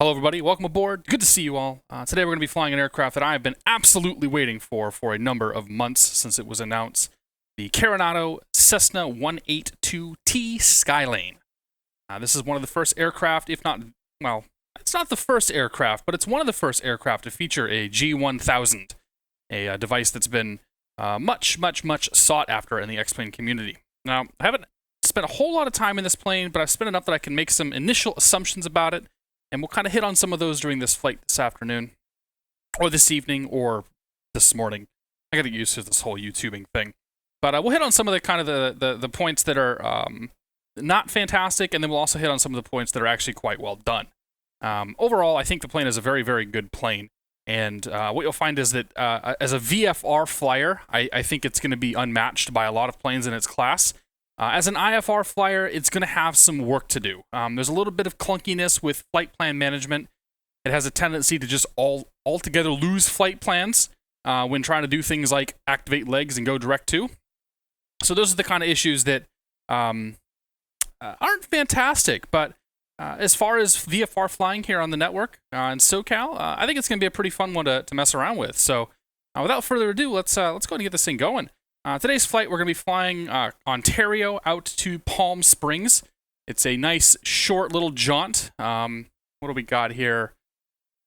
Hello everybody, welcome aboard. Good to see you all. Today we're going to be flying an aircraft that I have been absolutely waiting for a number of months since it was announced. The Carenado CT182T Skylane. This is one of the first aircraft, if not, well, it's not the first aircraft, but it's one of the first aircraft to feature a G1000, a device that's been much sought after in the X-Plane community. Now, I haven't spent a whole lot of time in this plane, but I've spent enough that I can make some initial assumptions about it. And we'll kind of hit on some of those during this flight this afternoon, or this evening, or this morning. I got to get used to this whole YouTubing thing. But we'll hit on some of the kind of the points that are not fantastic, and then we'll also hit on some of the points that are actually quite well done. Overall, I think the plane is a very good plane. And what you'll find is that as a VFR flyer, I think it's going to be unmatched by a lot of planes in its class. As an IFR flyer, it's going to have some work to do. There's a little bit of clunkiness with flight plan management. It has a tendency to just altogether lose flight plans when trying to do things like activate legs and go direct to. So those are the kind of issues that aren't fantastic. But as far as VFR flying here on the network in SoCal, I think it's going to be a pretty fun one to mess around with. So without further ado, let's go and get this thing going. Today's flight, we're going to be flying Ontario out to Palm Springs. It's a nice, short little jaunt. What do we got here?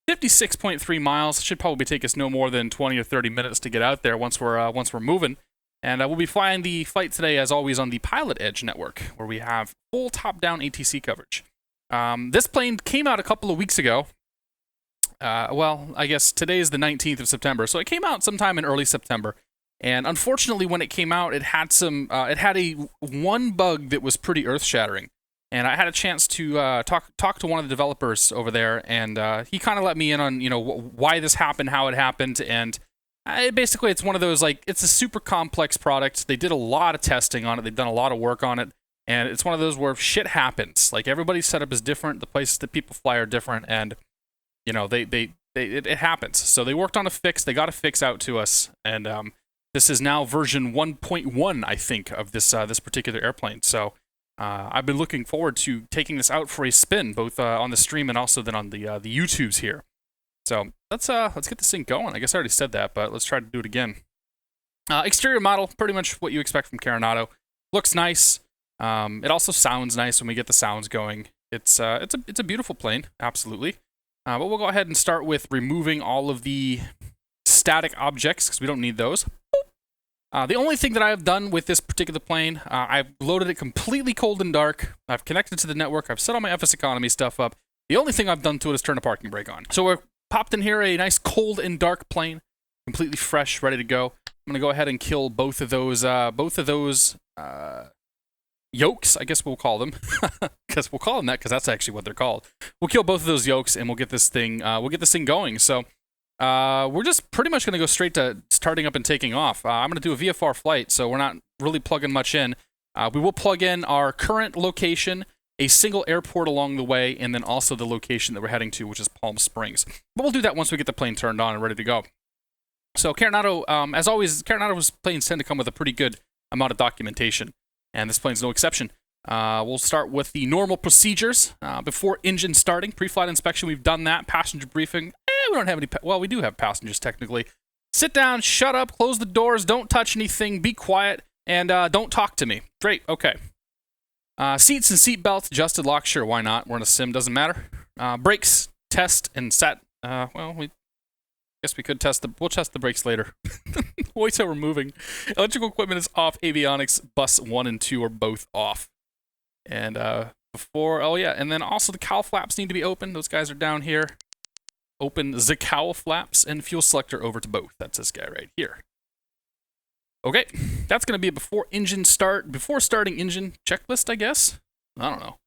56.3 miles. Should probably take us no more than 20 or 30 minutes to get out there once we're moving. And we'll be flying the flight today, as always, on the PilotEdge network, where we have full top-down ATC coverage. This plane came out a couple of weeks ago. Well, I guess today is the 19th of September, so it came out sometime in early September. And unfortunately, when it came out, it had one bug that was pretty earth-shattering. And I had a chance to talk to one of the developers over there, and he kind of let me in on why this happened, how it happened, and basically it's one of those, like, it's a super complex product. They did a lot of testing on it. They've done a lot of work on it, and it's one of those where shit happens. Like, everybody's setup is different. The places that people fly are different, and it happens. So they worked on a fix. They got a fix out to us, and this is now version 1.1, I think, of this particular airplane. So I've been looking forward to taking this out for a spin, both on the stream and also then on the YouTubes here. So let's get this thing going. I guess I already said that, but let's try to do it again. Exterior model, pretty much what you expect from Carenado. Looks nice. It also sounds nice when we get the sounds going. It's a beautiful plane, absolutely. But we'll go ahead and start with removing all of the static objects because we don't need those. The only thing that I have done with this particular plane, I've loaded it completely cold and dark. I've connected to the network. I've set all my FS economy stuff up. The only thing I've done to it is turn a parking brake on. So we're popped in here, a nice cold and dark plane, completely fresh, ready to go. I'm gonna go ahead and kill both of those yokes, I guess we'll call them, because we'll call them that because that's actually what they're called. We'll kill both of those yokes and we'll get this thing going. So. We're just pretty much going to go straight to starting up and taking off. I'm going to do a VFR flight, so we're not really plugging much in. We will plug in our current location, a single airport along the way, and then also the location that we're heading to, which is Palm Springs. But we'll do that once we get the plane turned on and ready to go. So Carenado, as always, Carenado's planes tend to come with a pretty good amount of documentation, and this plane's no exception. We'll start with the normal procedures before engine starting. Pre-flight inspection, we've done that. Passenger briefing. We don't have any, well, we do have passengers technically. Sit down, shut up, close the doors, don't touch anything, be quiet, and don't talk to me. Great, okay. Seats and seat belts, adjusted lock, sure, why not? We're in a sim, doesn't matter. Brakes, test, and set. Well, we guess we could we'll test the brakes later. Wait till we're moving. Electrical equipment is off, avionics, bus 1 and 2 are both off. And and then also the cowl flaps need to be open. Those guys are down here. Open the cowl flaps and fuel selector over to both. That's this guy right here. Okay, that's going to be a before starting engine checklist, I guess. I don't know.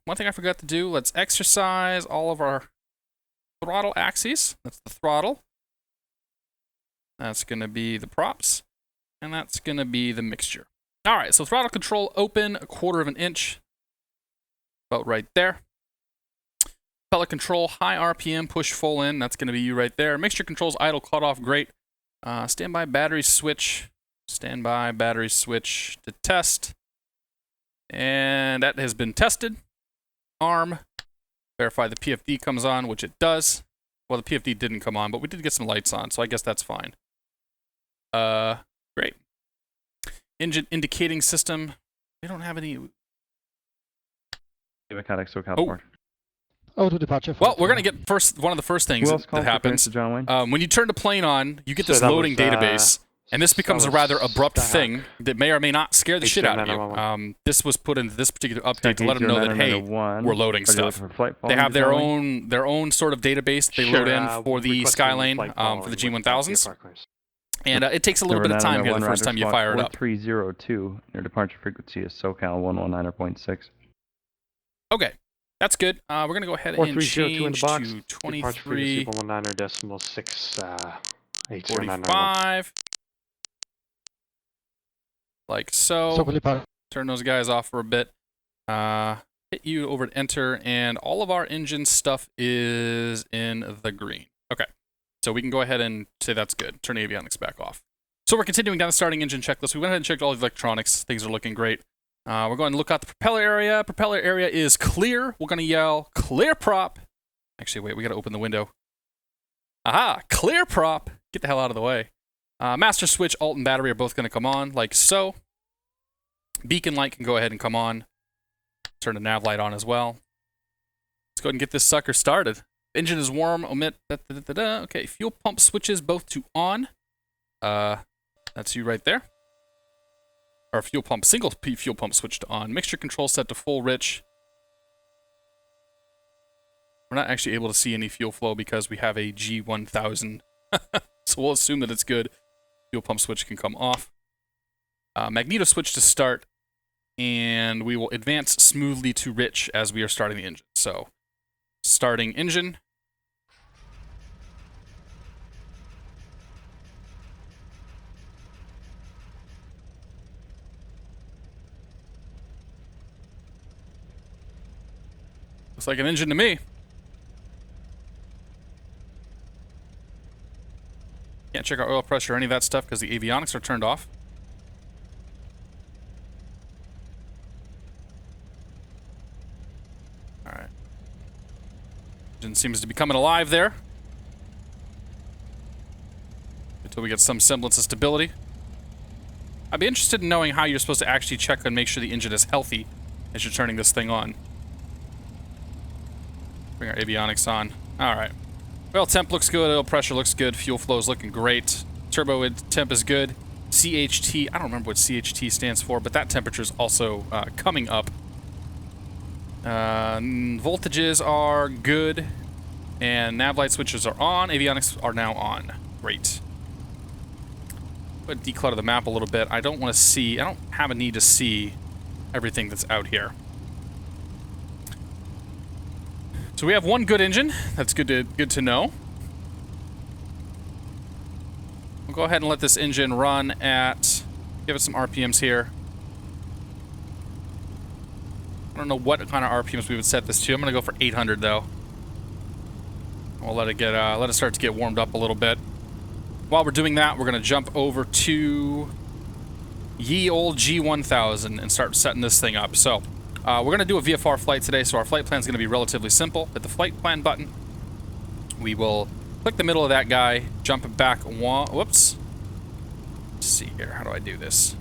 One thing I forgot to do, let's exercise all of our throttle axes. That's the throttle. That's going to be the props. And that's going to be the mixture. All right, so throttle control open, 1/4 of an inch. About right there. Pellet control, high RPM, push full in. That's going to be you right there. Mixture controls, idle, cutoff, great. Standby battery switch. Standby battery switch to test. And that has been tested. Arm. Verify the PFD comes on, which it does. Well, the PFD didn't come on, but we did get some lights on, so I guess that's fine. Great. Engine indicating system. We don't have any. Mechanics to account Oh, to departure. Well, we're gonna get one of the first things that happens. When you turn the plane on, you get this loading database, and this becomes a rather abrupt thing that may or may not scare the shit out of you. This was put into this particular update to let them know that hey, we're loading stuff. They have their own sort of database they load in for the Skylane, for the G1000s, and it takes a little bit of time here the first time you fire it up. 4302. Your departure frequency is SoCal 119.6. Okay. That's good. We're going to go ahead and change to 23. 45. Like so. Turn those guys off for a bit. Hit you over to enter, and all of our engine stuff is in the green. Okay. So we can go ahead and say that's good. Turn avionics back off. So we're continuing down the starting engine checklist. We went ahead and checked all the electronics. Things are looking great. We're going to look at the propeller area. Propeller area is clear. We're going to yell, clear prop. Actually, wait, we got to open the window. Aha, clear prop. Get the hell out of the way. Master switch, alt, and battery are both going to come on, like so. Beacon light can go ahead and come on. Turn the nav light on as well. Let's go ahead and get this sucker started. Engine is warm, omit, Okay, fuel pump switches both to on. That's you right there. Our fuel pump, single fuel pump switch to on. Mixture control set to full rich. We're not actually able to see any fuel flow because we have a G1000. So we'll assume that it's good. Fuel pump switch can come off. Magneto switch to start. And we will advance smoothly to rich as we are starting the engine. So, starting engine. Looks like an engine to me. Can't check our oil pressure or any of that stuff because the avionics are turned off. Alright. Engine seems to be coming alive there. Until we get some semblance of stability. I'd be interested in knowing how you're supposed to actually check and make sure the engine is healthy as you're turning this thing on. Bring our avionics on. Alright. Oil temp looks good, oil pressure looks good, fuel flow is looking great. Turbo temp is good. CHT, I don't remember what CHT stands for, but that temperature is also coming up. Voltages are good. And nav light switches are on. Avionics are now on. Great. But declutter the map a little bit. I don't want to see, I don't have a need to see everything that's out here. So we have one good engine. That's good to know. We'll go ahead and let this engine run at, give it some RPMs here. I don't know what kind of RPMs we would set this to. I'm gonna go for 800 though. We'll let it start to get warmed up a little bit. While we're doing that, we're gonna jump over to ye old G1000 and start setting this thing up. So. We're going to do a VFR flight today, so our flight plan is going to be relatively simple. Hit the flight plan button. We will click the middle of that guy, jump back one. Whoops. Let's see here. How do I do this?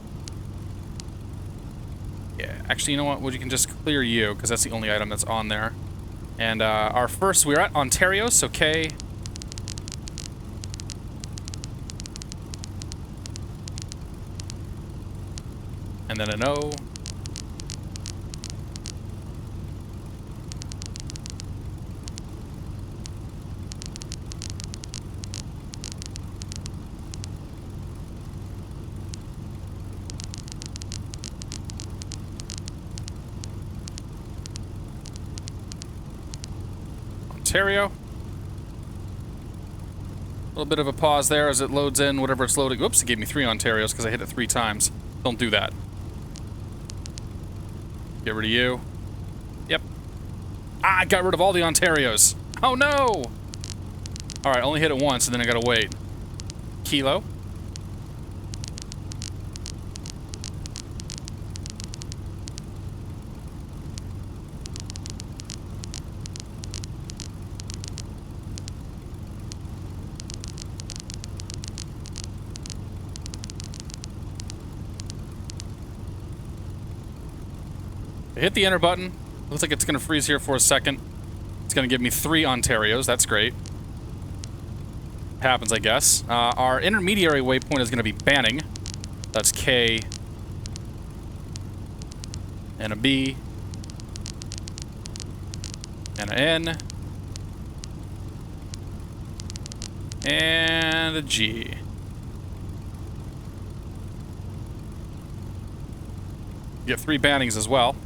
Yeah, actually, you know what? Well, you can just clear you, because that's the only item that's on there. And our first, we're at Ontario, so K. And then an O. Ontario. A little bit of a pause there as it loads in whatever it's loading. Oops, it gave me 3 Ontarios because I hit it 3 times. Don't do that. Get rid of you. Yep. Ah, I got rid of all the Ontarios. Oh no! Alright, only hit it once and then I gotta wait. Kilo. I hit the enter button. Looks like it's going to freeze here for a second. It's going to give me 3 Ontarios. That's great. Happens, I guess. Our intermediary waypoint is going to be Banning. That's K and a B and an N and a G. Get 3 Bannings as well.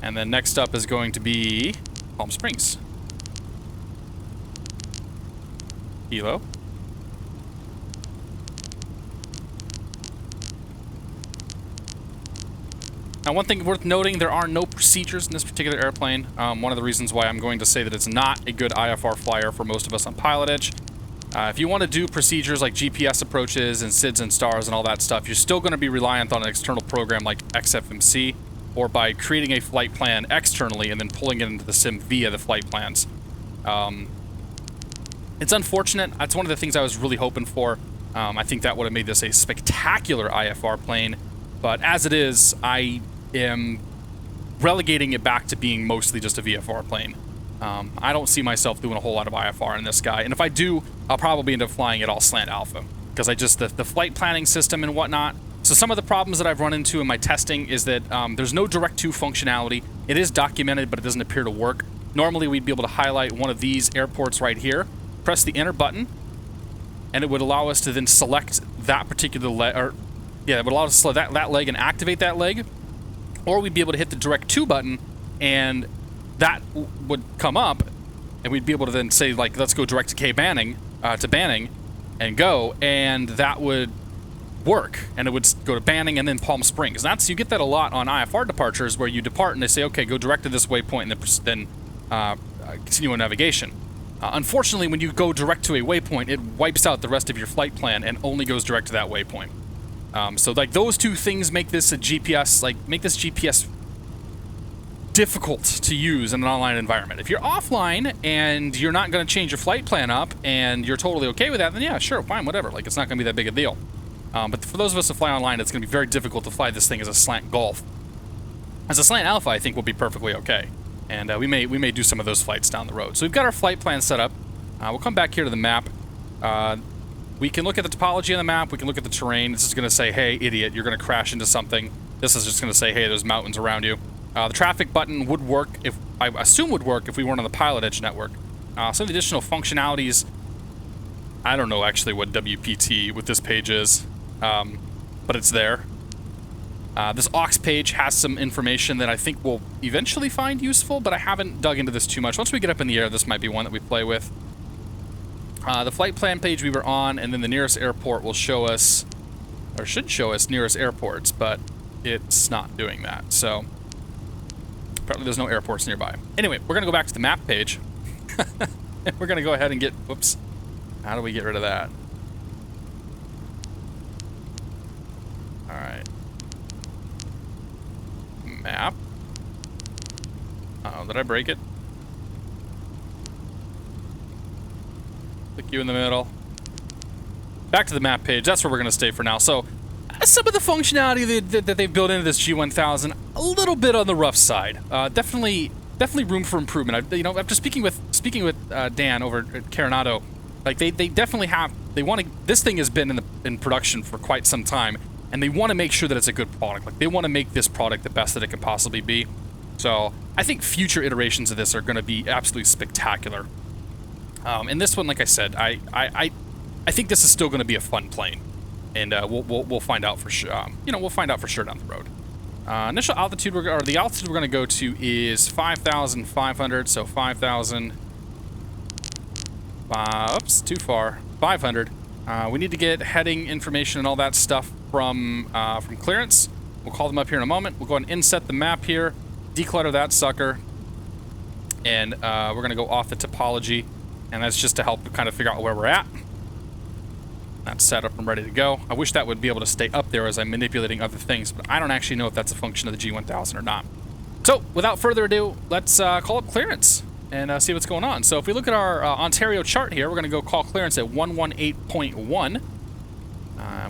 And then next up is going to be Palm Springs. Kilo. Now, one thing worth noting, there are no procedures in this particular airplane. One of the reasons why I'm going to say that it's not a good IFR flyer for most of us on PilotEdge. If you want to do procedures like GPS approaches and SIDS and stars and all that stuff, you're still going to be reliant on an external program like XFMC, or by creating a flight plan externally and then pulling it into the sim via the flight plans. It's unfortunate. That's one of the things I was really hoping for. I think that would have made this a spectacular IFR plane, but as it is, I am relegating it back to being mostly just a VFR plane. I don't see myself doing a whole lot of IFR in this guy, and if I do, I'll probably end up flying it all slant alpha, because the flight planning system and whatnot. So some of the problems that I've run into in my testing is that there's no direct to functionality. It is documented, but it doesn't appear to work. Normally, we'd be able to highlight one of these airports right here, press the enter button, and it would allow us to then select that particular leg, or yeah, it would allow us to select that leg and activate that leg, or we'd be able to hit the direct to button, and that would come up, and we'd be able to then say, like, let's go direct to Banning, and go, and that would work, and it would go to Banning and then Palm Springs. And that's, you get that a lot on IFR departures, where you depart and they say, okay, go direct to this waypoint, and then continue on navigation. Unfortunately, when you go direct to a waypoint, it wipes out the rest of your flight plan and only goes direct to that waypoint. So like those two things make this a GPS, make this GPS difficult to use in an online environment. If you're offline and you're not going to change your flight plan up and you're totally okay with that, then yeah, sure, fine, whatever. Like, it's not going to be that big a deal. But for those of us who fly online, it's going to be very difficult to fly this thing as a slant Golf. As a slant Alpha, I think we'll be perfectly okay. And we may do some of those flights down the road. So we've got our flight plan set up. We'll come back here to the map. We can look at the topology on the map. We can look at the terrain. This is going to say, hey, idiot, you're going to crash into something. This is just going to say, hey, there's mountains around you. The traffic button would work, I assume would work if we weren't on the PilotEdge network. Some of the additional functionalities, I don't know actually what WPT with this page is, but it's there. This aux page has some information that I think we'll eventually find useful, but I haven't dug into this too much. Once we get up in the air, this might be one that we play with. The flight plan page we were on, and then the nearest airport will show us, or should show us, nearest airports, but it's not doing that, so apparently there's no airports nearby. Anyway, we're going to go back to the map page. We're going to go ahead and get, whoops, how do we get rid of that? Alright. Map. Uh-oh, did I break it? Click you in the middle. Back to the map page. That's where we're going to stay for now. So, some of the functionality that they've built into this G1000, a little bit on the rough side. Definitely room for improvement. After speaking with Dan over at Carenado, like they definitely have. They want to. This thing has been in production for quite some time, and they want to make sure that it's a good product. Like, they want to make this product the best that it can possibly be. So I think future iterations of this are going to be absolutely spectacular. And this one, like I said, I think this is still going to be a fun plane, and we'll find out for sure. We'll find out for sure down the road. Initial altitude, the altitude we're going to go to is 5,500. So 5,000. Oops, too far. 500. We need to get heading information and all that stuff from clearance. We'll call them up here in a moment. We'll go ahead and inset the map here, declutter that sucker, and we're going to go off the topology, and that's just to help kind of figure out where we're at. That's set up and ready to go. I wish that would be able to stay up there as I'm manipulating other things, but I don't actually know if that's a function of the G1000 or not. So, without further ado, let's call up clearance and see what's going on. So if we look at our Ontario chart here, we're going to go call clearance at 118.1.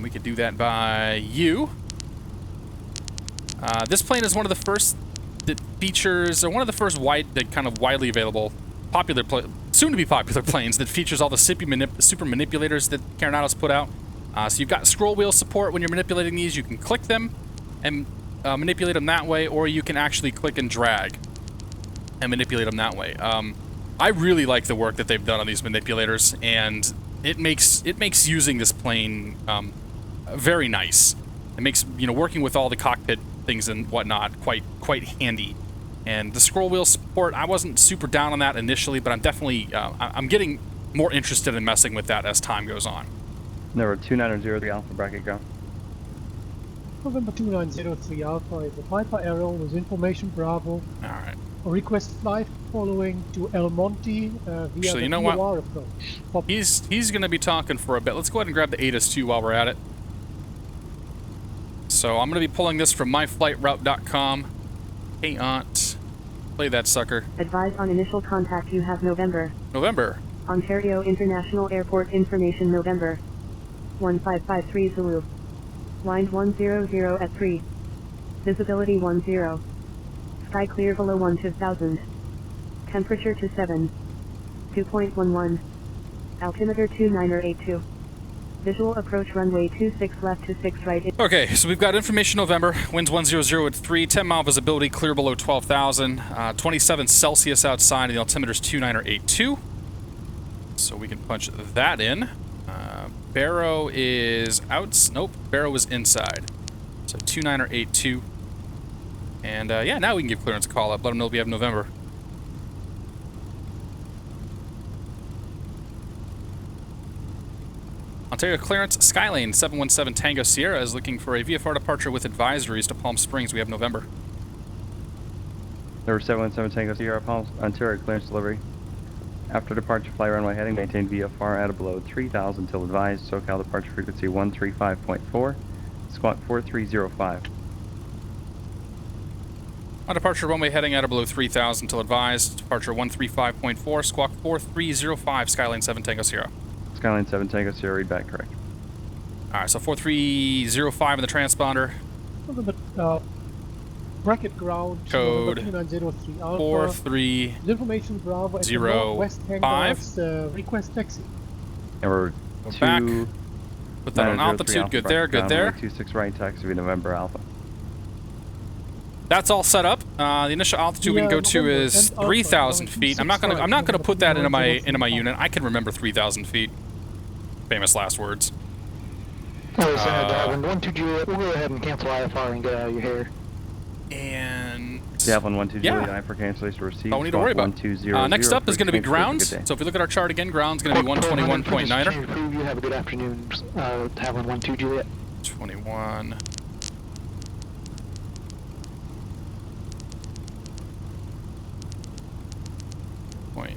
We could do that by U. This plane is one of the first that features, or one of the first kind of widely available, soon-to-be popular planes that features all the super manipulators that Carenado's put out. So you've got scroll wheel support when you're manipulating these. You can click them and manipulate them that way, or you can actually click and drag and manipulate them that way. I really like the work that they've done on these manipulators, and it makes using this plane very nice. It makes, you know, working with all the cockpit things and whatnot quite handy. And the scroll wheel support, I wasn't super down on that initially, but I'm definitely I'm getting more interested in messing with that as time goes on. Number 2903 Alpha bracket ground. November 2903 Alpha is a Piper Arrow with information Bravo. Alright. Request flight following to El Monte via Actually, you know the what? VFR approach. He's going to be talking for a bit. Let's go ahead and grab the Addons too while we're at it. So I'm going to be pulling this from myflightroute.com. KONT. Play that sucker. Advise on initial contact you have November. November. Ontario International Airport information November. 1553 Zulu. Wind 100 at 3. Visibility 10. Sky clear below 2000. Temperature to 7. 2.11. Altimeter 2982. Visual approach runway 26 left to 6 right. Okay, so we've got information November. Winds 100 at 3. 10-mile visibility, clear below 12,000. 27 Celsius outside, and the altimeter's 2982. So we can punch that in. Barrow is out. Nope, Barrow is inside. So 2982. And yeah, now we can give clearance a call up. Let them know we have November. Ontario clearance, Skylane 717 Tango Sierra is looking for a VFR departure with advisories to Palm Springs. We have November. Number 717 Tango Sierra, Palm, Ontario clearance delivery. After departure, fly runway heading, maintain VFR at or below 3,000 till advised. SoCal departure frequency 135.4, squawk 4305. On departure, runway heading at or below 3,000 till advised. Departure 135.4, squawk 4305, Skylane 7 Tango Sierra. Skylane 7 Tango Sierra, read back correct. Alright, so 4305 in the transponder. Bracket ground. Code 2903 Alpha. 4305. Information Bravo at the northwest hangars, request taxi. Number Go 2. back. Put that on 903 altitude. Alpha Good there, bracket good ground, there. runway 26 right, taxi via November Alpha. That's all set up. The initial altitude we can go to is 3,000 feet. I'm not gonna put that into my unit. I can remember 3,000 feet. Famous last words. When 1-2 Juliet, we'll go ahead and cancel IFR and get out of your hair. And Javelin 1-2 yeah. Juliet, I for cancellation received. All we need to worry about. 1200 Next up is going to be for grounds. good day. So if we look at our chart again, ground's going to be 121.9er. You have a good afternoon, Javelin 1-2 Juliet. 21.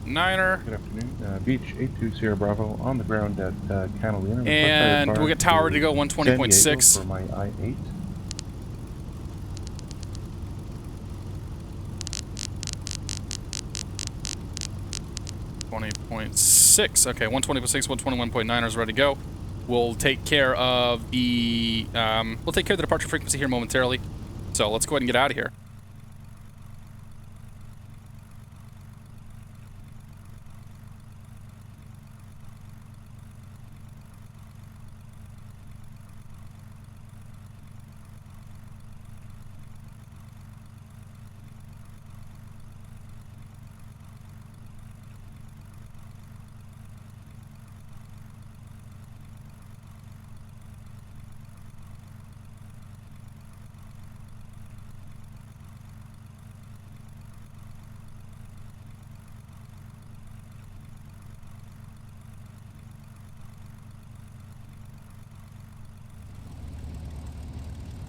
.9er. Good afternoon. Beach 82 Sierra Bravo on the ground at Catalina. And we'll get tower to go 120.6. For my I-8. .6. Okay, 120.6, 121.9 is ready to go. We'll take care of the departure frequency here momentarily. So let's go ahead and get out of here.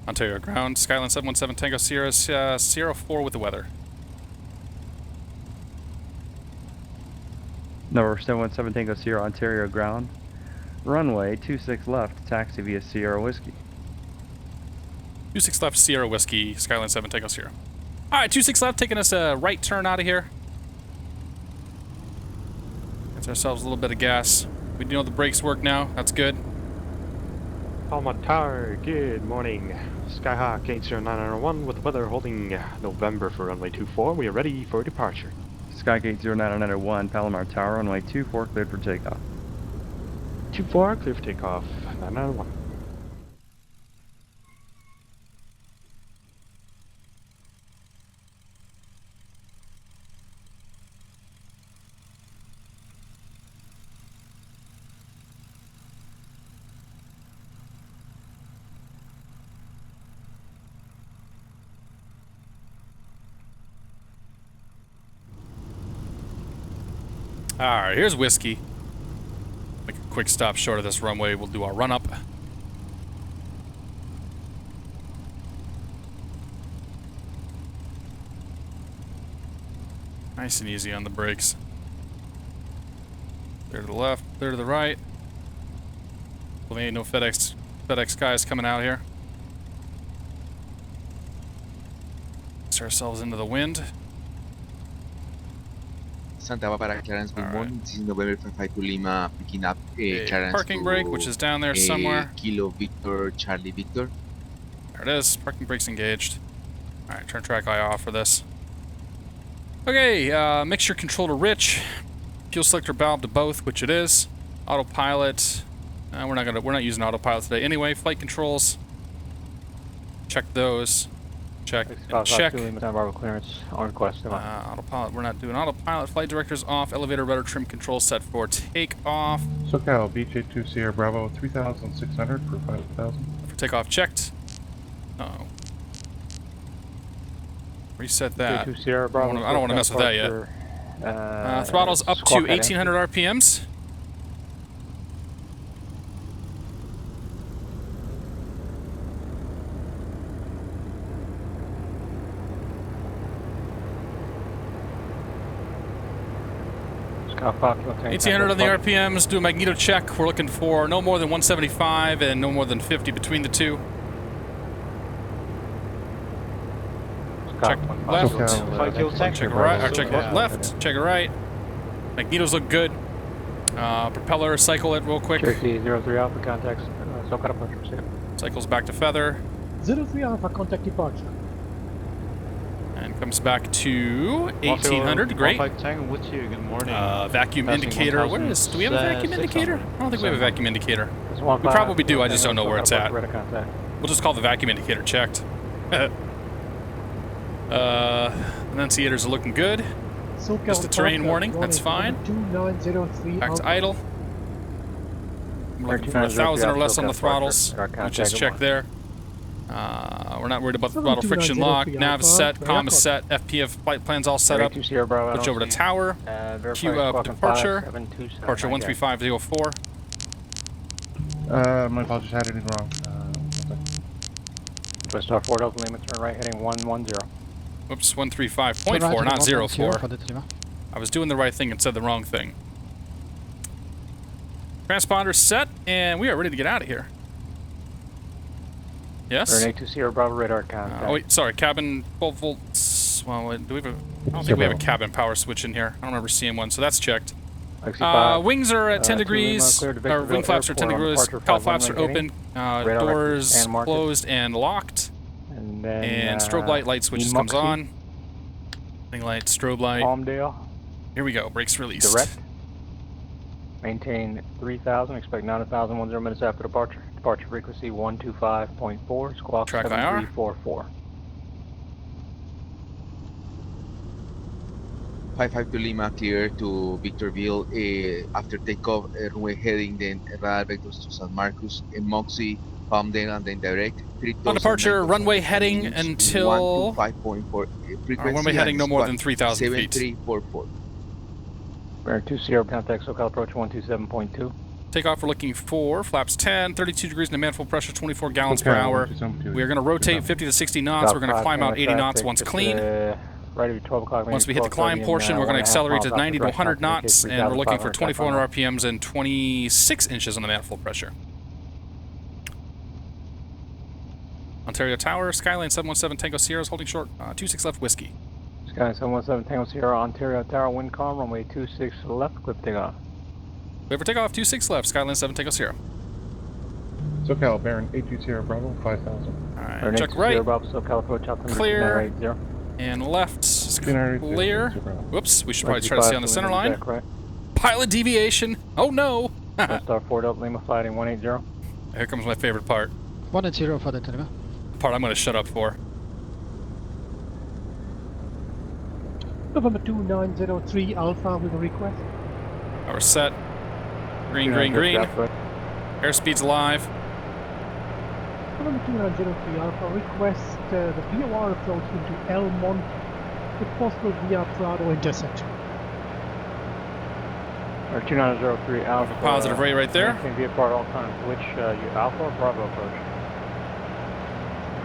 Ontario ground, Skylane 717 Tango Sierra, Sierra 4 with the weather. Number 717 Tango Sierra, Ontario ground. Runway 26 left, taxi via Sierra Whiskey. 26 left, Sierra Whiskey, Skylane 7 Tango Sierra. Alright, 26 left, taking us a right turn out of here. Gets ourselves a little bit of gas. We know the brakes work now, that's good. Palma Tower, good morning. Skyhawk 80901 with the weather holding November for runway 24. We are ready for departure. Skygate 09901, Palomar Tower, runway 24, cleared for takeoff. 24, clear for takeoff. 991. Alright, here's Whiskey. Make a quick stop short of this runway. We'll do our run-up. Nice and easy on the brakes. Clear to the left, clear to the right. Well, there ain't no FedEx guys coming out here. Get ourselves into the wind. Santa Barbara, Clarence, good morning. This is November 55 to Lima, picking up Clarence parking brake, which is down there somewhere. Kilo Victor, Charlie Victor. There it is. Parking brake's engaged. Alright, turn track eye off for this. Okay, mixture control to rich. Fuel selector valve to both, which it is. Autopilot. We're not using autopilot today anyway. Flight controls. Check those. Check and check. Clearance on request. Autopilot. We're not doing autopilot. Flight director's off. Elevator rudder trim control set for takeoff. SoCal BJ2 Sierra Bravo 3600 for 5000. For takeoff checked. Uh-oh. Reset that. BJ2 Sierra Bravo. I don't want to mess with that yet. Throttle's up to 1800 RPMs. Fox, 1800 on the RPMs, do a magneto check. We're looking for no more than 175 and no more than 50 between the two. Check left, check right, or check left, check right. Magnetos look good. Propeller, cycle it real quick. Cherokee 03 Alpha, contacts, SoCal departure. Cycles back to feather. 03 Alpha, contact departure. And comes back to 1800. Great. With you. Good morning. Vacuum indicator. Where is? Do we have a vacuum indicator? I don't think we have a vacuum indicator. We probably do. I just don't know where it's at. We'll just call the vacuum indicator checked. Annunciators are looking good. Just a terrain warning. That's fine. Back to idle. We're looking for 1,000 or less on the throttles. We just checked there. We're not worried about the throttle friction lock. Nav is set, comm is set, FPF flight plan's all set up. Switch over to tower. Queue up departure. Departure 13504. My apologies, I had anything wrong. Twist off 4 Delta Lima, turn right heading 110. Whoops, 135.4, not 04. I was doing the right thing and said the wrong thing. Transponder set, and we are ready to get out of here. Yes? 82 Sierra Bravo radar contact. Oh wait, sorry, cabin 12 volts. Well, do we have a? I don't think we have a cabin power switch in here. I don't remember seeing one, so that's checked. Wings are at 10 degrees. Our wing flaps are 10 degrees. Cowl flaps are open. Doors closed and locked. And then and strobe light switches comes on. Running light, strobe light. Palmdale. Here we go. Brakes released. Direct. Maintain 3000. Expect 9,000 minutes after departure. Departure frequency 125.4. Squawk 7344. 55 to Lima, clear to Victorville. After takeoff, runway heading, then radar vectors to San Marcos, and Moxie, Palmdale, and then direct. On departure, runway heading until 125.4. Frequency. Runway heading no more than 3,000 feet. 7344. Bearing 20 contact SoCal approach 127.2. Takeoff, we're looking for flaps 10, 32 degrees in manifold pressure, 24 gallons per hour. We are going to rotate 50 to 60 knots. We're going to climb out 80 knots once clean. Once we hit the climb portion, we're going to accelerate to 90 to 100 knots, and we're looking for 2,400 RPMs and 26 inches on the manifold pressure. Ontario Tower, Skylane 717 Tango Sierra is holding short, 26 left whiskey. Skylane 717 Tango Sierra, Ontario Tower, wind calm, runway 26 left, clip takeoff. Clear for takeoff, 26 left, Skylane 7 Tango Sierra. SoCal Baron 82 Sierra Bravo 5000. Alright, check right. Bravo, SoCal approach altimeter Clear. 2980. And left. 2980 Clear. Bravo. Whoops, we should probably try to stay on the center line. Right. Pilot deviation. Oh no! Star 4 Delta Lima fighting 180. Here comes my favorite part. 180 for the Lima. Part I'm going to shut up for. November 2903 Alpha with a request. We're set. Green, green, green. Airspeed's live. November 2903 Alpha request the VFR approach into El Monte with possible via Prado intersection. Or 2903 Alpha. Positive rate right there. Maintain VFR at all times. Which Alpha or Bravo approach?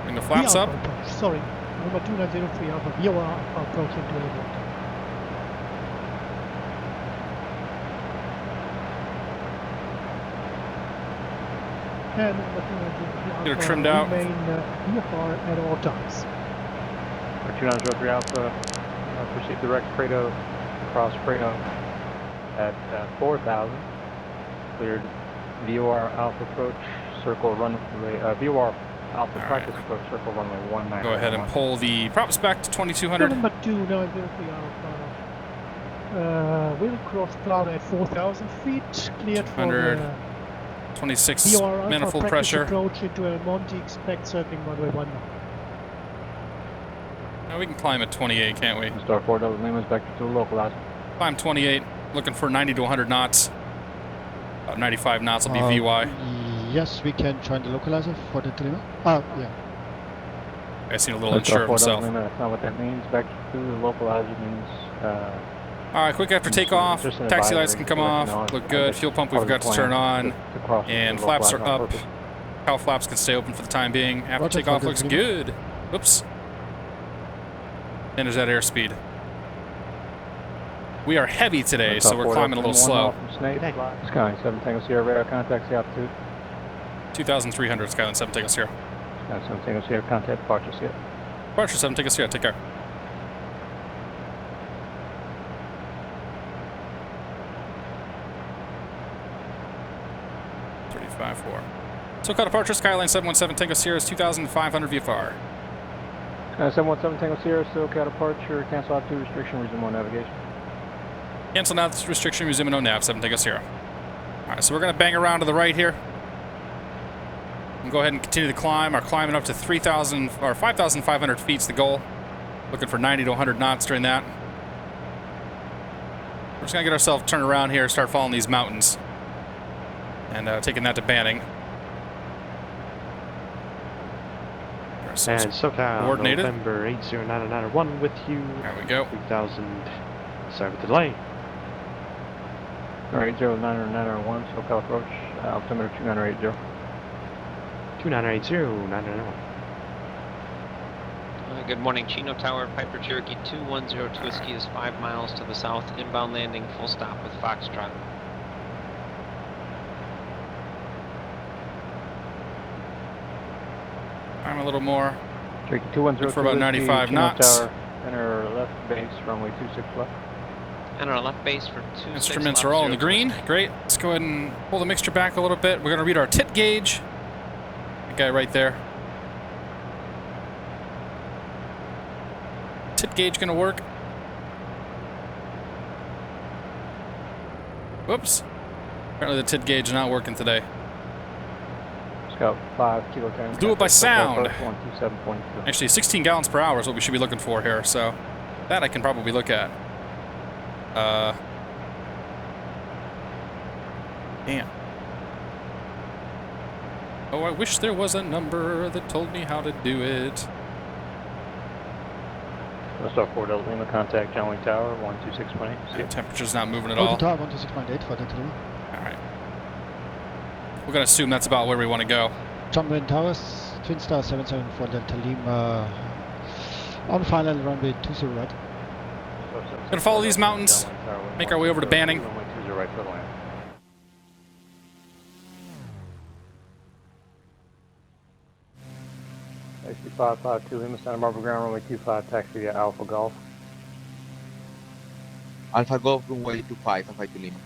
Bring the flaps up. Approach. Sorry. November 2903 Alpha VFR approach into El Monte. And Get her trimmed out. Remain VFR at all times. Or 2903 Alpha, proceed direct Prado, across Prado at 4,000. Cleared VOR Alpha approach, circle runway, VOR Alpha practice approach, circle runway 19. Go ahead and pull the props back to 2200. Number 2903 Alpha. We'll cross Prado at 4,000 feet, cleared for 26 VOR manifold pressure. Approach into El Monte, expect circling runway 19. Now we can climb at 28, can't we? Star 4 Delta Lima is back to localizer. Climb 28, looking for 90 to 100 knots. About 95 knots will be VY. Yes, we can join the localizer for the Lima. Oh, yeah. I seem a little unsure of himself. Lima, that's not what that means. Back to the localizer means... Alright, quick after takeoff, taxi lights can come off, look good, fuel pump we forgot to turn on, and flaps are up. Cowl flaps can stay open for the time being. After takeoff looks good. Whoops. And there's that airspeed. We are heavy today, so we're climbing a little slow. Sky 7 Tango Sierra radar contact the altitude. 2,300 Skylane 7 Tango Sierra. Sky 7 Tango Sierra contact departure Sierra. Departure 7 Tango Sierra, take care. SoCal departure, Skylane 717 Tango Sierra is 2,500 VFR. 717 Tango Sierra, SoCal departure, cancel altitude restriction, resume on navigation. Cancel now restriction, resume no nav, 7 Tango Sierra. Alright, so we're going to bang around to the right here. And go ahead and continue to climb. Our climbing up to 3,000 or 5,500 feet is the goal. Looking for 90 to 100 knots during that. We're just going to get ourselves turned around here, start following these mountains. And taking that to Banning. And SoCal, coordinated. November 80991 with you. There we go. 3,000, sorry with the delay. Alright, 80901, SoCal approach, altimeter 2980. 2980, 991. Good morning, Chino Tower, Piper Cherokee 2102 Whiskey is 5 miles to the south, inbound landing, full stop with Foxtrot. I'm a little more. Cherokee 210 for about 95 knots. Tower, enter left base, runway 26 left. Enter left base for 26 Instruments left, are all in the green. Great. Let's go ahead and pull the mixture back a little bit. We're going to read our tit gauge. That guy right there. Tit gauge going to work. Whoops. Apparently the tit gauge is not working today. Scout 5 kilo time. Do it by sound. 127.2. Actually, 16 gallons per hour is what we should be looking for here, so that I can probably look at. Damn. Oh, I wish there was a number that told me how to do it. Star 4 Delta Lima, contact John Wayne Tower, 126.8. The temperature's not moving at all. Tower 126.8 for the Lima. Alright. We're gonna assume that's about where we want to go. John Wayne Towers, Twin Star 77 for Delta Lima. On final runway 20 right. Gonna follow these mountains, make our way over to Banning. Runway 20 right for the land. AC 552 Lima, Santa Barbara ground, runway 25, taxi via Alpha Golf. Alpha Golf, runway 25, Alpha to Lima.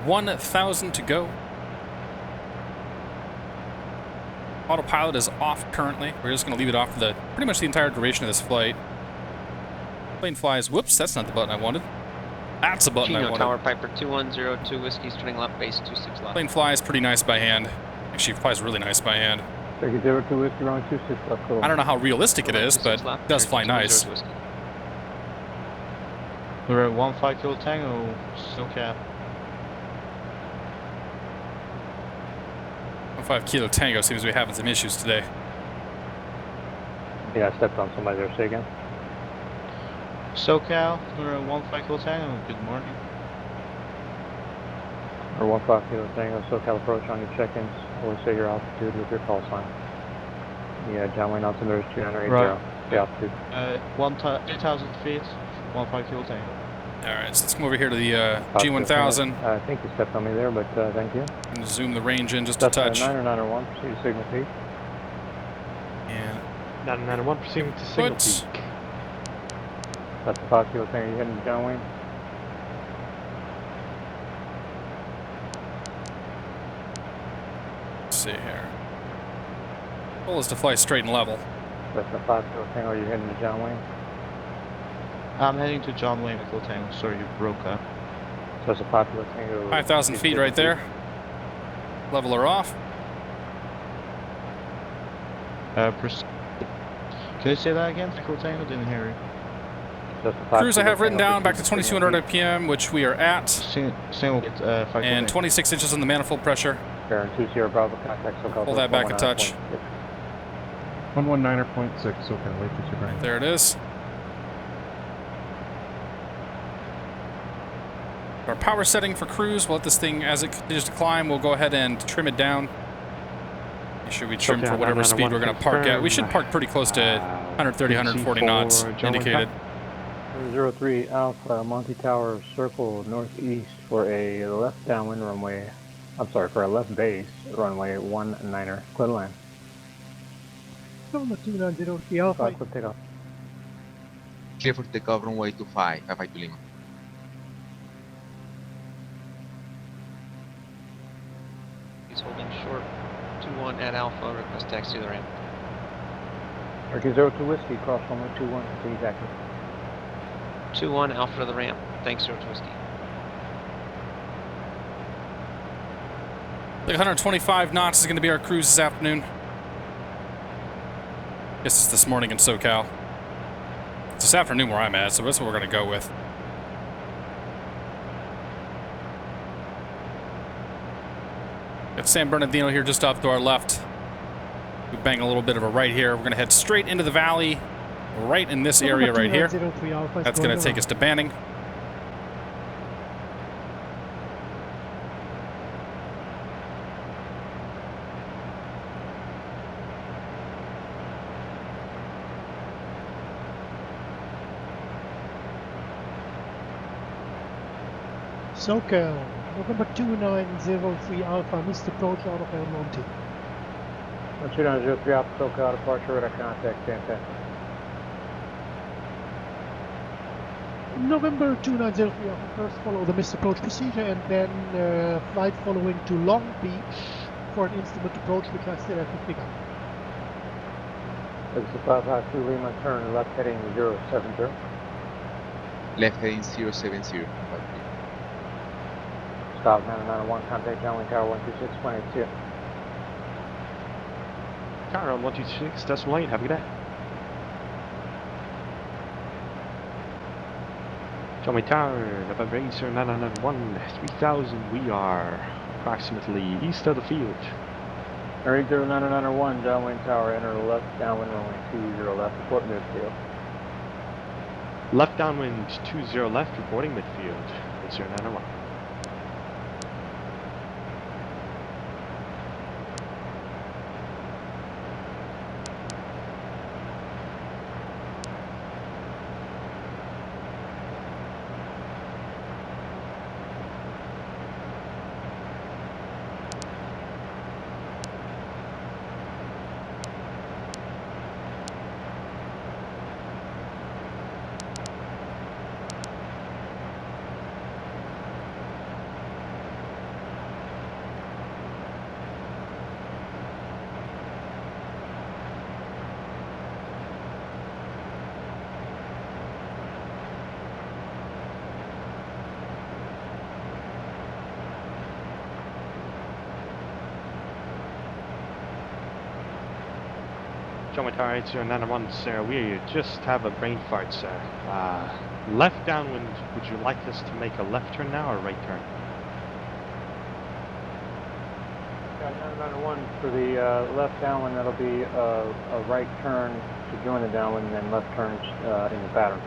1,000 to go. Autopilot is off currently. We're just going to leave it off for pretty much the entire duration of this flight. Plane flies. Whoops, that's not the button I wanted. That's the button I Chino wanted. Tower Piper 2102 Whiskey's turning left base 26 left. Plane flies pretty nice by hand. Actually, it flies really nice by hand. Turkey 02 Whiskey, runway 26 left. I don't know how realistic it is, but it does fly nice. We're at 15 Kilo Tango, SoCal. 5 Kilo Tango seems to be having some issues today. Yeah, I stepped on somebody there. Say again. SoCal, we're at 15 Kilo Tango, good morning. Or 15 Kilo Tango, SoCal approach on your check-ins. Always say your altitude with your call sign. Yeah, John Wayne altimeter is 2980. Right. The altitude. 8,000 feet, 15 Kilo Tango. Alright, so let's come over here to the G1000. I think you stepped on me there, but thank you. And zoom the range in just a touch. 901, proceed to signal peak. And 991, proceeding to signal Whoops. peak. That's the 5 Kilo Tango, you heading to John Wayne? let's see here. Goal is to fly straight and level. That's the 5 Kilo Tango, you heading to John Wayne? I'm heading to John Wayne Kilo Tango, sorry you broke up. So that's a 5 Kilo Tango. 5,000 feet right there. Leveler off. Can you say that again, Kilo Tango? Didn't hear you. Cruise I have written down back to 2200 RPM, which we are at. Single get 5 And 26 inches on the manifold pressure. Baron 2 Sierra Bravo, contact SoCal. Pull that back a touch. 119.6, okay, wait for you, There it is. Our power setting for cruise, we'll let this thing, as it continues to climb, we'll go ahead and trim it down. Make sure we trim for whatever speed we're going to park at. We should park pretty close to 130, 140 knots indicated. 03 Alpha, Monty Tower, circle northeast for a left downwind runway. I'm sorry, for a left base, runway 19er. Clear to land. November 290 Alpha. Quick takeoff. Clear for takeoff, runway 25, 55 to Lima. He's holding short 21 at Alpha, request taxi to the ramp. Turkey 02 Whiskey, cross runway 21, continue taxi. 21 Alpha to the ramp, thanks 02 Whiskey. Like 125 knots is going to be our cruise this afternoon. Guess it's this morning in SoCal. It's this afternoon where I'm at, so that's what we're going to go with. Got San Bernardino here just off to our left. We bang a little bit of a right here. We're going to head straight into the valley, right in this area right here. That's going to take us to Banning. SoCal, November 2903 Alpha, missed approach out of El Monte. 2903 Alpha, SoCal, departure, radar contact, fantastic. November 2903 Alpha, first follow the missed approach procedure and then flight following to Long Beach for an instrument approach, which I still have to pick up. This is 552 Lima, turn left heading 070. Left heading 070. Stop 991, contact John Wayne Tower 126.82. Tower on 126, decimal 8, have a good day. John Wayne Tower, November 8, 901, 3000, we are approximately east of the field. 901, John Wayne Tower, enter left downwind runway 20 left, report midfield. Left downwind 20 left, reporting midfield, 901. Tomatar 8091, sir. We just have a brain fart, sir. Left downwind, would you like us to make a left turn now or right turn? Yeah, 991 for the left downwind, that'll be a right turn to join the downwind and then left turns in the pattern.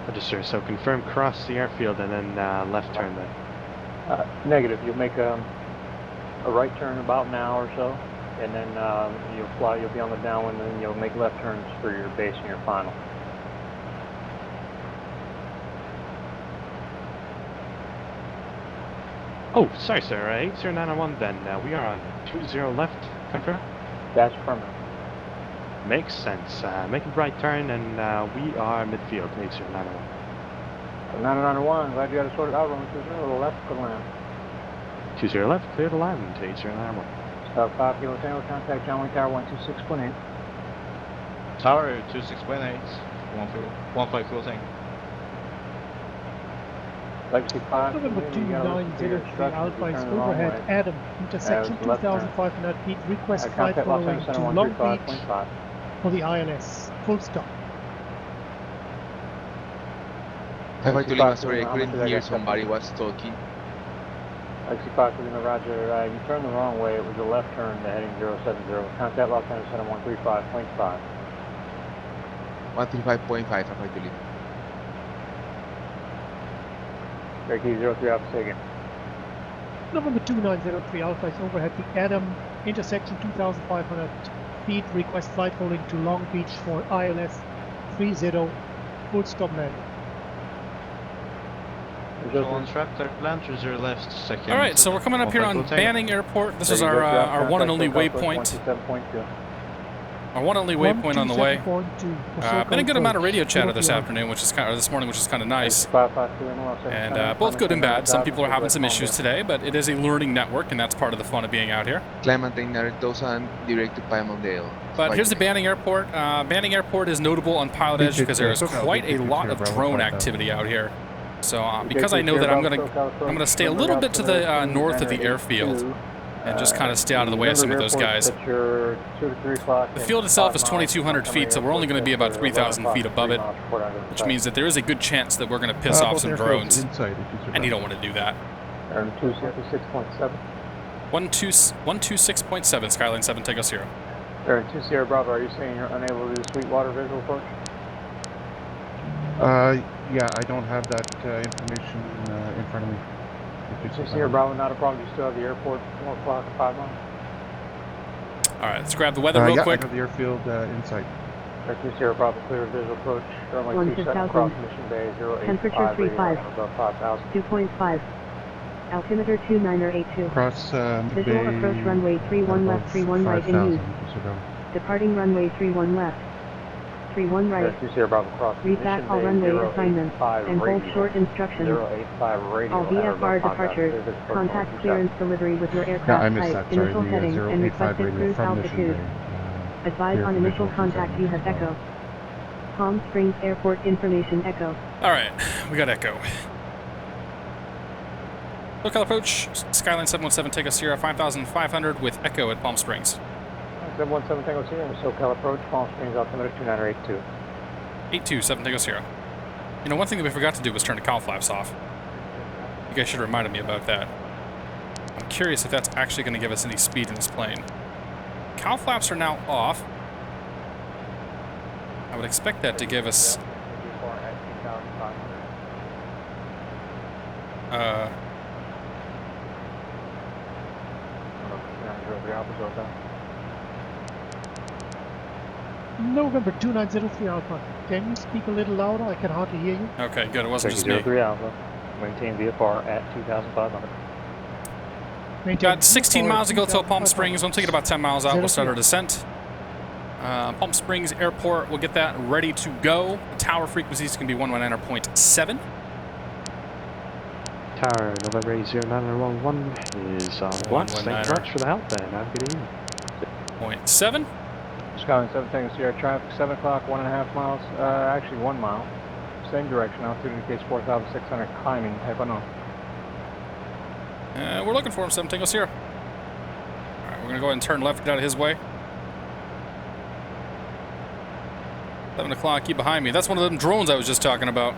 Register, so confirm cross the airfield and then left turn then. Negative. You'll make a right turn about now or so, and then you'll fly. You'll be on the downwind, and then you'll make left turns for your base and your final. Oh, sorry, sir. 8091 then. We are on 20 left. Confirm. That's permanent. Makes sense. Make a right turn and we are midfield. 8091. 991. Glad you got a sorted out. Runway 20 left for land. 20 left. Clear to land. 8091. Stock 5 Kilo Tango. Contact John Wayne Tower 126.8. Tower 26.8. 15 Kilo Tango. Legacy 5. November 2903 Alpha is overhead Adam, intersection 2,500 feet, request flight following to Long Beach for the ILS. Full stop. Hi, to Lima, sorry, I couldn't hear somebody was talking. Legacy 5 to Lima, Roger. You turned the wrong way. It was a left turn to heading 070. Contact Los Angeles Center 135.5. 135.5, Hi, to Lima. Cherokee 03 Alpha, say again. November 2903 Alpha is overhead the Adam, intersection 2,500 feet, request flight holding to Long Beach for ILS 30, full stop landing. On track, third land, 30 left, second. All right, so we're coming up here on Banning Airport. This is our one and only waypoint. Our one and only waypoint on the way. Been a good amount of radio chatter this afternoon, this morning, which is kind of nice. And both good and bad. Some people are having some issues today, but it is a learning network, and that's part of the fun of being out here. Climb maintain 9000 direct to Palmdale. But here's the Banning Airport. Banning Airport is notable on PilotEdge because there is quite a lot of drone activity out here. So because I know that I'm gonna stay a little bit to the north of the airfield and just kind of stay out of the way of some of those guys. The field itself is 2,200 feet, so we're only going to be about 3,000 feet above it, which means that there is a good chance that we're going to piss off some drones, and you don't want to do that. 126.7, Skylane 7, take us here. Aaron 2 Sierra Bravo, are you saying you're unable to do Sweetwater visual approach? Yeah, I don't have that information in front of me. 2 Sierra Bravo, not a problem. You still have the airport 4 o'clock at 5 miles? All right, let's grab the weather real quick. I have the airfield in sight. 2 Sierra Bravo, clear visual approach. Runway 27 cross Mission Bay 085. Temperature 35. Above 5,000. 2.5. Altimeter 2982. Cross Visual approach runway 31 left, 31 right in use. Departing runway 31 left. 31 right. 2 Sierra Bravo cross. Read back all runway assignments and hold short instructions. 085 radio. All VFR departures. Contact clearance delivery with your aircraft type, initial heading, and requested cruise altitude. Advise on initial contact you have Echo. Palm Springs Airport information Echo. All right, we got Echo. Local approach, Skylane 717, take us Sierra 5,500 with Echo at Palm Springs. 717 Tango Sierra, SoCal approach, Palm Springs altimeter 2982. 827 Tango Sierra. You know, one thing that we forgot to do was turn the cowl flaps off. You guys should have reminded me about that. I'm curious if that's actually going to give us any speed in this plane. Cowl flaps are now off. I would expect that to give us... November 2903 Alpha. Can you speak a little louder? I can hardly hear you. Okay, good. It wasn't just me. 03 Alpha. Maintain VFR at 2,500. Got 16 miles to go till Palm Springs. Once we get about 10 miles out, we'll start our descent. Palm Springs Airport, we'll get that ready to go. Tower frequencies can be 119.7. Tower, November 80911 is on block. Thank you very much for the help, and have a good evening. 0.7. Skylane 7 Tango Sierra, traffic 7 o'clock, 1.5 miles, actually 1 mile. Same direction, altitude indicates 4,600, climbing, type unknown. We're looking for him, 7 Tango Sierra. Alright, we're going to go ahead and turn left, get out of his way. 7 o'clock, keep behind me. That's one of them drones I was just talking about.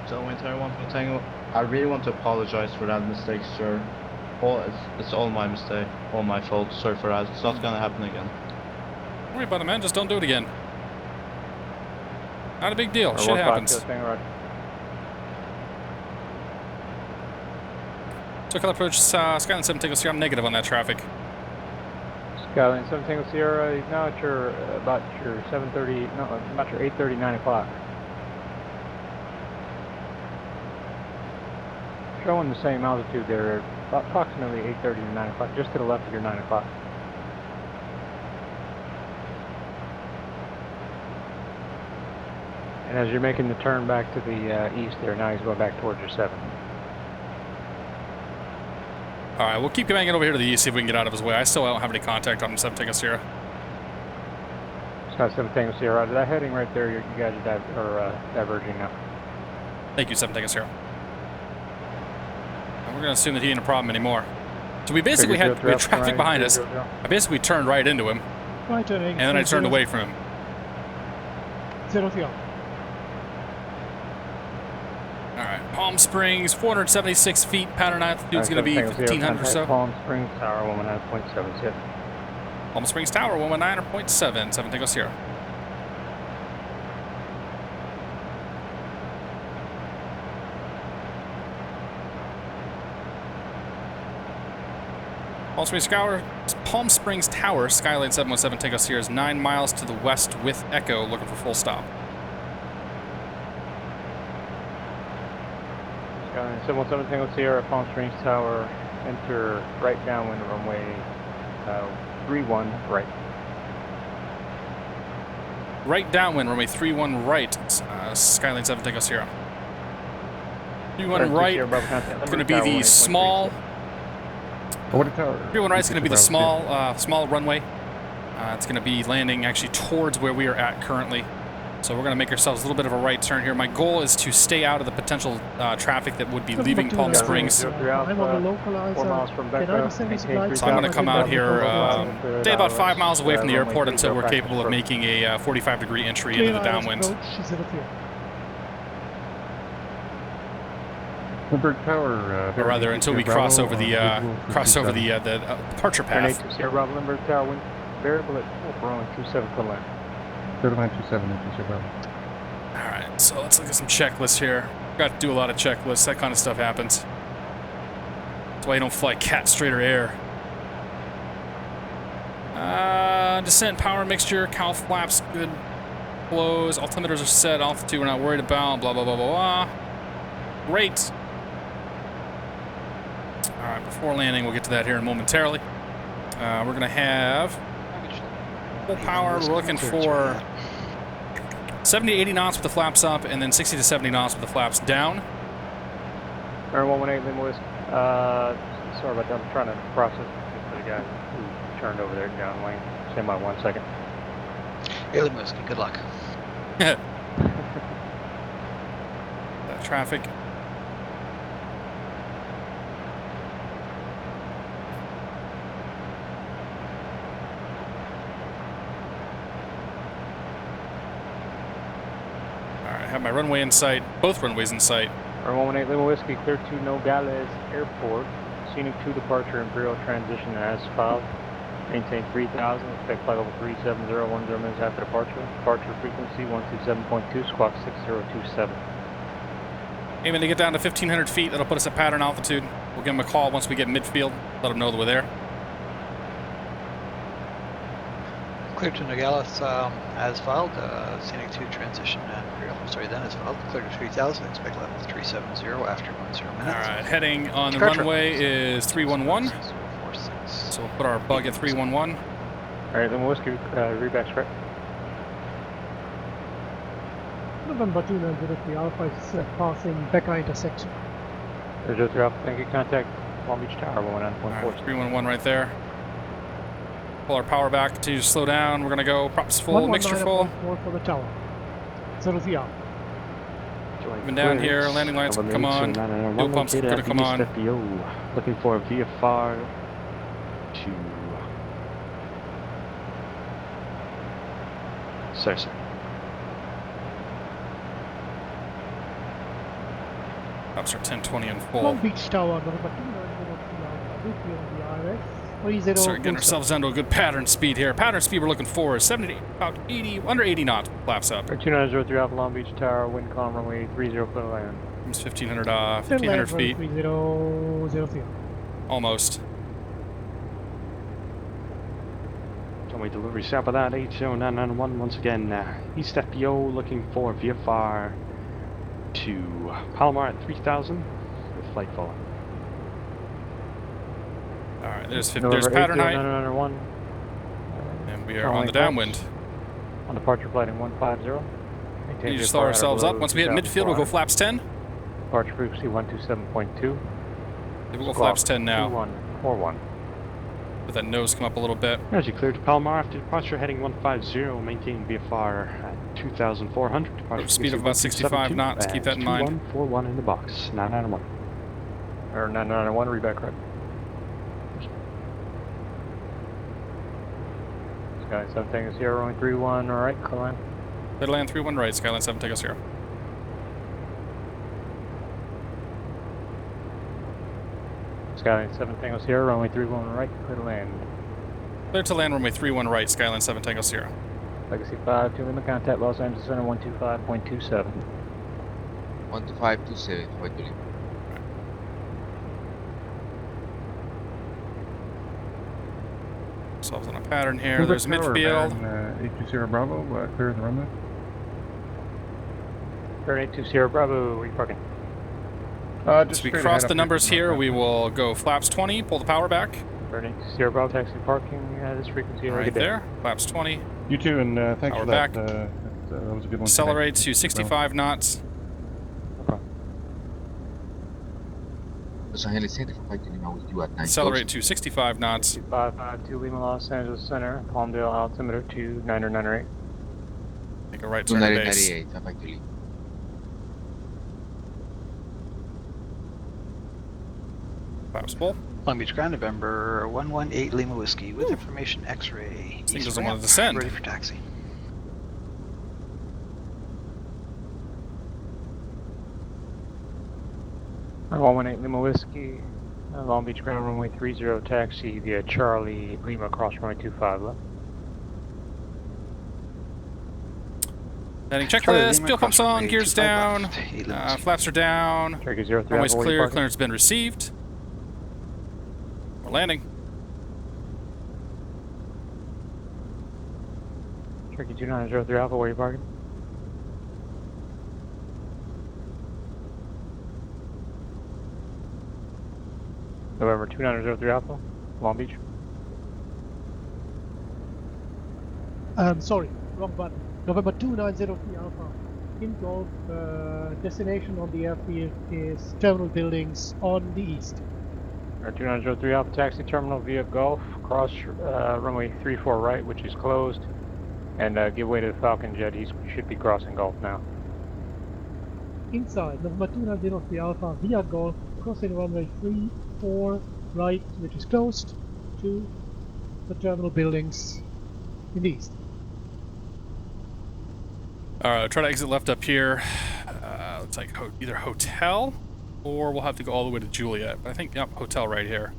So, Winter, one thing, I really want to apologize for that mistake, sir. It's all my mistake, all my fault. Sorry for that. It's not gonna happen again. Don't worry about it, man. Just don't do it again. Not a big deal. Shit happens. So, Color approach Skylane 7 Tango Sierra. I'm negative on that traffic. Skylane 7 Tango Sierra, he's now at your, about your 7:30, no, about your 8:30, 9 o'clock. Showing the same altitude there, about approximately 8:30 to 9 o'clock, just to the left of your 9 o'clock. And as you're making the turn back to the east there, now he's going back towards your 7. Alright, we'll keep banging over here to the east, see if we can get out of his way. I still don't have any contact on 7 Tango Sierra. Sky 7 Tango Sierra, that heading right there, you guys are diverging now. Thank you, 7 Tango Sierra. And we're going to assume that he ain't a problem anymore. So we basically had traffic behind us. I basically turned right into him. Right turning. And then I turned away from him. 0. Alright, Palm Springs, 476 feet, pattern altitude is going to be 1,500 or so. Palm Springs Tower, 119.7. Palm Springs Tower, 119.7, 7 Tango Sierra. Palm Springs Tower, Skylane 717 Tango Sierra is 9 miles to the west with Echo, looking for full stop. Skylane 717 Tango Sierra, Palm Springs Tower, enter right downwind runway 31 right. Right downwind, runway 31 right, Skylane 7 Tango Sierra. 31 right, it's going to be the small... 31 right is going to be the small runway. It's going to be landing actually towards where we are at currently. So we're going to make ourselves a little bit of a right turn here. My goal is to stay out of the potential traffic that would be leaving Palm Springs. So I'm on the localizer. 4 miles from Becca. I'm going to come out here, stay about 5 miles away from the airport until we're capable of making a 45-degree entry into the downwind. Tower, or rather, until we cross over the departure path. Sierra Bravo, Limburg Tower, wind variable at 27 to land. 3927, Bravo. Alright, so let's look at some checklists here. Got to do a lot of checklists, that kind of stuff happens. That's why you don't fly Catstrator air. Descent power mixture, cowl flaps, good blows, altimeters are set, altitude we're not worried about, blah, blah, blah, blah, blah. Great. Alright, before landing, we'll get to that here momentarily. We're going to have full power. We're looking for 70 to 80 knots with the flaps up, and then 60 to 70 knots with the flaps down. Air 118, Lima Whiskey. Sorry about that. I'm trying to process the guy who turned over there down lane. Stand by 1 second. Hey, Lima Whiskey, good luck. That traffic. Have my runway in sight, both runways in sight. Air 118 Lima Whiskey, clear to Nogales Airport. Scenic 2 departure, Imperial transition as filed. Maintain 3000, expect flight level 370, 10 minutes after departure. Departure frequency 127.2, squawk 6027. Aiming to get down to 1,500 feet, that'll put us at pattern altitude. We'll give them a call once we get midfield, let them know that we're there. Clear to Nogales as filed, Scenic 2 transition and Imperial, then as filed, clear to 3000, expect level 370 after 10 minutes. Alright, heading on the runway is 311. So we'll put our bug at 311. Alright, Lima Whiskey, read back straight. November 293 Alpha is passing Becca intersection. 03 Alpha, thank you, contact Long Beach Tower, 119.4. 311 right there. Pull our power back to slow down. We're going to go props full, mixture full. 119.4 for the tower. 03 Alpha. Coming down here, landing lights, come on. Fuel pumps are gonna come on. FBO, looking for a VFR to Cessna. Tops are 10, 20, and full. Long Beach Tower, November 2903 Alpha, weekly on the ILS. 30 Start getting ourselves down to a good pattern speed here. Pattern speed we're looking for is 70, about 80, under 80 knots. Flaps up. 2903 Alpha, Long Beach Tower, wind calm, runway 30, clear to land. It's 1,500 feet. 3003. Almost. Runway delivery sample that 80991 once again. East FBO looking for VFR to Palomar at 3000 with flight follow. Alright, there's pattern height. And we are on the downwind. On departure flight in 150. We need to slow ourselves up. Once we hit midfield, we'll go flaps 10. Departure frequency 127.2. We'll go flaps 10 now. 2141. Let that nose come up a little bit. Energy cleared to Palomar after departure, heading 150, maintain VFR at 2,400. Departure speed of about 65 knots, keep that in mind. 2141 in the box, 991. Or 991, read back right. Sky 7 Tango Sierra, runway 31, alright, call line. Clear to land 31 right, Skyline 7 Tango Sierra. Skyline 7 Tango Sierra, runway 31 right, clear to land. Clear to land, runway 31 right, Skyline 7 Tango Sierra. Legacy 5, 2 limit contact, Los Angeles Center 125.27. 12527, right to leave. Ourselves on a pattern here. There's midfield. 820 Bravo, clear the runway. Turn 820 Bravo, where are you parking? As we cross the numbers here, we will go flaps 20, pull the power back. Turn 820 Bravo, taxi parking, this frequency. Right there, flaps 20. You too, and thanks power for that. Back. That was a good one. Accelerate to 65 knots. No problem. Los Angeles Center for flight to Lima with you at 9. Accelerate to 65 knots. 2552 Lima, Los Angeles Center, Palmdale altimeter 2998. Make a right turn to base. 2998, flight to Lima. Flaps full. Long Beach Grand, November 118 Lima Whiskey with information X-ray. This thing doesn't want to descend. Ready for taxi. All right, 118 Lima Whiskey, Long Beach Grand, runway 30 taxi via Charlie Lima, cross runway 25 left. Landing checklist, fuel pumps on, gears down, flaps are down, Turkey 03, runway's clear, clearance been received. We're landing. Turkey 2903 Alpha, where are you parking? November 2903 Alpha, Long Beach. Sorry, wrong button. November 2903 Alpha. In Golf, destination on the airfield is terminal buildings on the east. 2903 Alpha, taxi terminal via Gulf, cross runway 34 right, which is closed, and give way to the Falcon Jet. He should be crossing Gulf now. Inside, November 2903 Alpha via Golf, crossing runway 34 right, which is closed, to the terminal buildings in the east. Alright, try to exit left up here. Looks like either hotel, or we'll have to go all the way to Juliet. But I think, yep, hotel right here.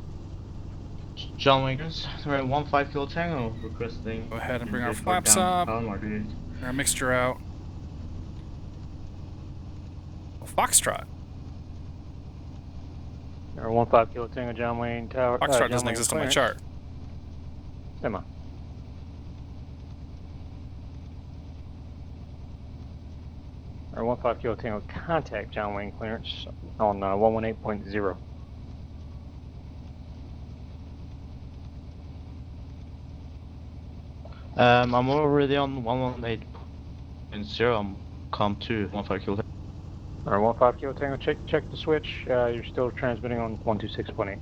John Winkers, we're at 15 Kilo Tango, requesting. Go ahead and bring our flaps up, bring our mixture out. Oh, Foxtrot. 15 Kilo Tango, John Wayne Tower. Foxtrot doesn't exist on my chart. Emma. Or 15 Kilo Tango, contact John Wayne clearance on 118.0. I'm already on 118.0. I'm COM 2, 15 Kilo Tango. Alright, 15 Kilo Tango, check the switch. You're still transmitting on 126.8.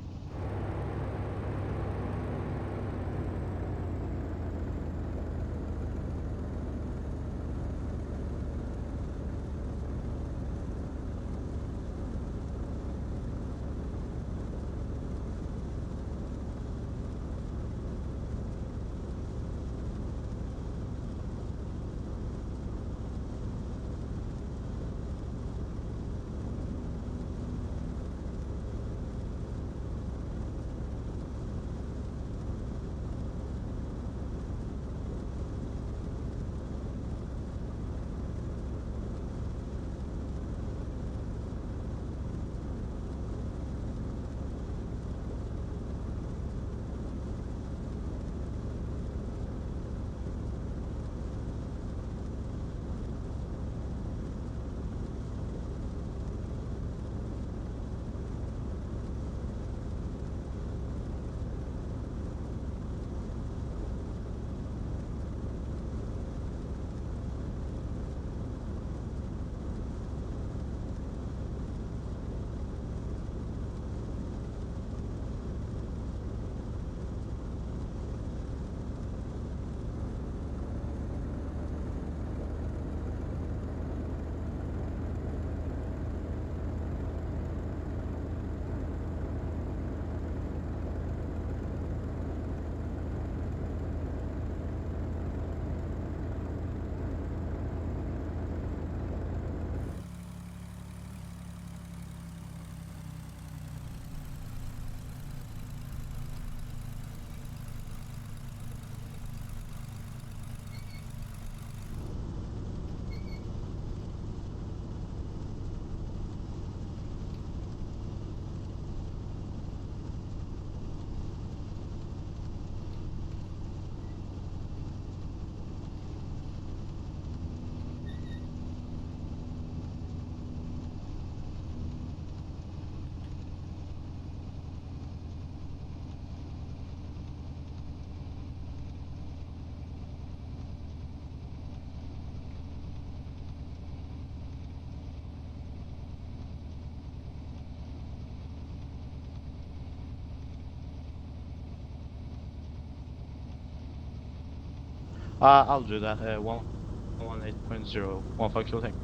I'll do that. 118.0, 15 kilo tank.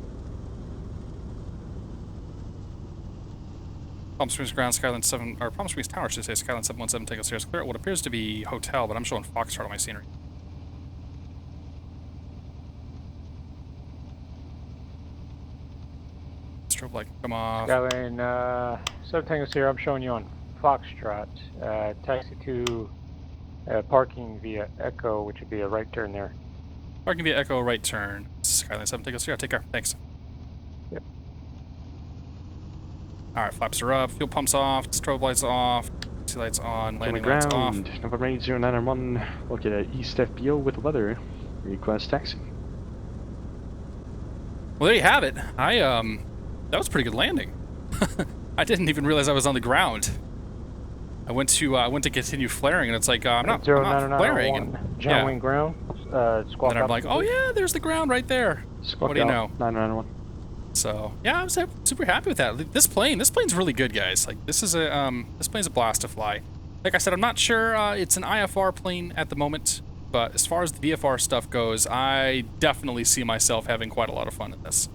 Palm Springs Ground, Skylane 7, or Palm Springs Tower should say Skylane 717 Tango Sierra clear at what appears to be hotel, but I'm showing Foxtrot on my scenery. Strobe light, come off. Skylane 7 Tango Sierra, I'm showing you on Foxtrot. Taxi to parking via Echo, which would be a right turn there. Parking via Echo, right turn. Skylane 7 Tango Sierra, take care. Thanks. Yep. Alright, flaps are up, fuel pumps off, strobe lights off, sea lights on, landing lights off. November 80991, look at East FBO with weather. Request taxi. Well, there you have it. That was a pretty good landing. I didn't even realize I was on the ground. I went to continue flaring, and it's like, I'm not flaring. And, John Wayne ground, squawk and I'm like, oh yeah, there's the ground right there. Squawk what do you know? 991. So yeah, I was super happy with that. This plane's really good, guys. Like this plane's a blast to fly. Like I said, I'm not sure it's an IFR plane at the moment, but as far as the VFR stuff goes, I definitely see myself having quite a lot of fun in this.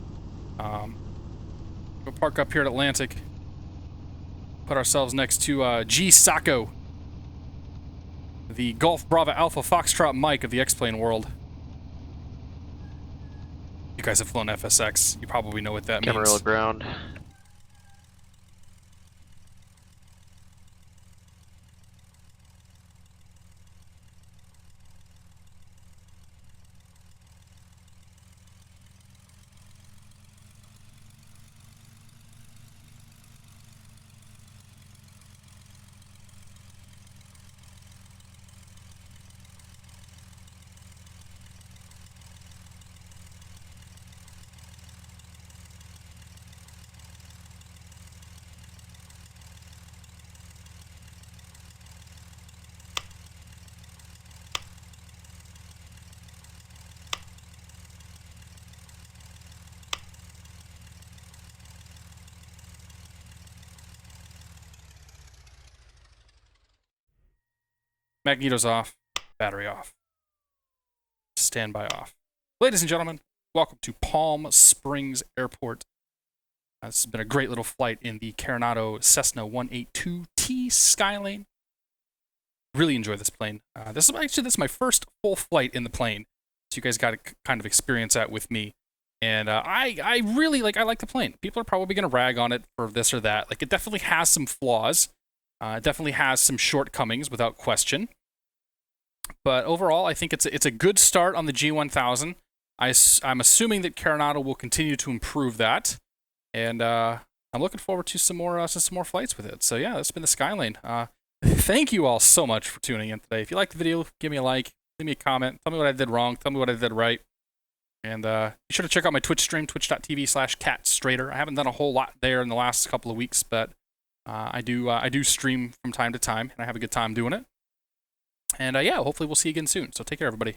We'll park up here at Atlantic. Put ourselves next to G. Sacco, the Golf Bravo Alpha Foxtrot Mike of the X-Plane world. You guys have flown FSX. You probably know what that means. Camarillo ground. Magneto's off, battery off, standby off. Ladies and gentlemen, welcome to Palm Springs Airport. This has been a great little flight in the Carenado Cessna 182T Skylane. Really enjoy this plane. This is my first full flight in the plane, so you guys got to kind of experience that with me. And I really like the plane. People are probably going to rag on it for this or that. Like, it definitely has some flaws. It definitely has some shortcomings, without question. But overall, I think it's a good start on the G1000. I'm assuming that Carenado will continue to improve that, and I'm looking forward to some more flights with it. So yeah, that's been the Skylane. Thank you all so much for tuning in today. If you liked the video, give me a like, leave me a comment, tell me what I did wrong, tell me what I did right. And be sure to check out my Twitch stream, twitch.tv/Catstrator. I haven't done a whole lot there in the last couple of weeks, but I do stream from time to time, and I have a good time doing it. And yeah, hopefully we'll see you again soon. So take care, everybody.